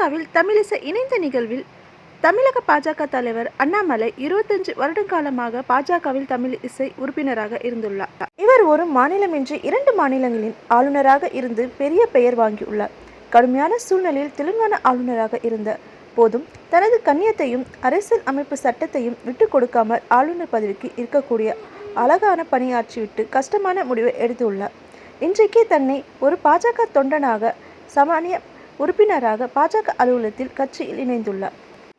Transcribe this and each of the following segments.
பாஜகவில் தமிழிசை இணைந்த நிகழ்வில் தமிழக பாஜக தலைவர் அண்ணாமலை 25 வருடகாலமாக பாஜகவில் தமிழிசை உறுப்பினராக இருந்துள்ளார். இவர் ஒரு மாநிலமின்றி 2 மாநிலங்களின் ஆளுநராக இருந்து பெரிய பெயர் வாங்கியுள்ளார். கடுமையான சூழ்நிலையில் தெலுங்கானா ஆளுநராக இருந்த போதும் தனது கண்ணியத்தையும் அரசியல் அமைப்பு சட்டத்தையும் விட்டு கொடுக்காமல் ஆளுநர் பதவிக்கு இருக்கக்கூடிய அழகான பணியாற்றிவிட்டு கஷ்டமான முடிவை எடுத்துள்ளார். இன்றைக்கு தன்னை ஒரு பாஜக தொண்டனாக சாமானிய உறுப்பினராக பாஜக அலுவலகத்தில் கட்சியில் இணைந்துள்ளார்.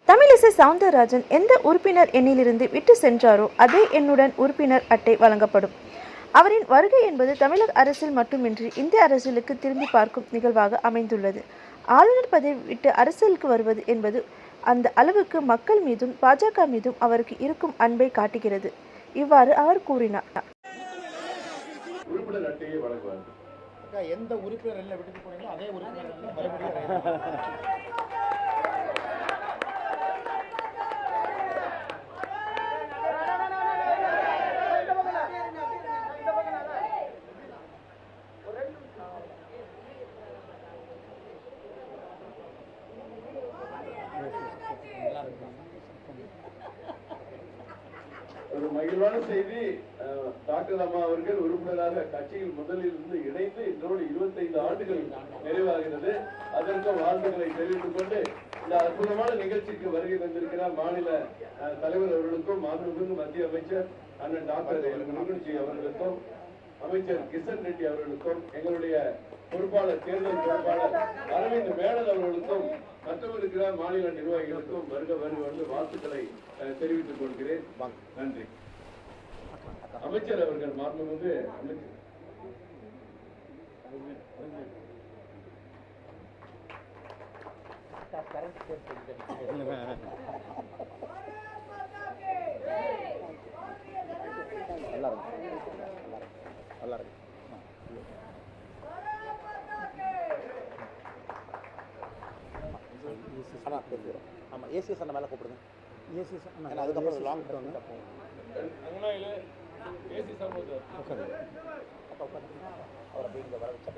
தமிழிசை சவுந்தரராஜன் எந்த உறுப்பினர் எண்ணிலிருந்து விட்டு சென்றாரோ அதே எண்ணுடன் உறுப்பினர் அட்டை வழங்கப்படும். அவரின் வருகை என்பது தமிழக அரசியல் மட்டுமின்றி இந்திய அரசியலுக்கு திரும்பி பார்க்கும் நிகழ்வாக அமைந்துள்ளது. ஆளுநர் பதவி விட்டு அரசியலுக்கு வருவது என்பது அந்த அளவுக்கு மக்கள் மீதும் பாஜக மீதும் அவருக்கு இருக்கும் அன்பை காட்டுகிறது. இவ்வாறு அவர் கூறினார். உறுப்பினர் அட்டையை வழங்குவார். எந்த உறுப்பினர் எல்லாம் விட்டுட்டு போனீங்களோ அதே உறுப்பினர் மறுபடியும் ஒரு மகிழ்வான செய்தி. டாக்டர் அம்மா அவர்கள் உறுப்பினராக கட்சியில் முதலில் இருந்து இணைந்து இன்றோடு 25 ஆண்டுகள் நிறைவாகிறது. அதற்கும் வாழ்த்துக்களை தெரிவித்துக் கொண்டு இந்த அற்புதமான நிகழ்ச்சிக்கு வருகை தந்திருக்கிறார் மாநில தலைவர் அவர்களுக்கும் மாண்புமிகு மத்திய அமைச்சர் அண்ணன் டாக்டர் முருகன்ஜி அவர்களுக்கும் அமைச்சர் கிஷன் ரெட்டி அவர்களுக்கும் எங்களுடைய பொறுப்பாளர் தேர்தல் பொறுப்பாளர் அரவிந்த் மேடல் அவர்களுக்கும் மற்றவருக்கிற மாநில நிர்வாகிகளுக்கும் வருக வந்து வாழ்த்துக்களை தெரிவித்துக் கொள்கிறேன். நன்றி. அமைச்சர் அவர்கள் மாண்புமிகு அமைச்சர் ஆமா ஏசிஎஸ் அண்ணா மேல கூப்பிடுங்க. ஏசிஎஸ் அண்ணா அதுக்கப்புறம் லாங் டர்ன் அவரை போய் இங்க வர வச்சு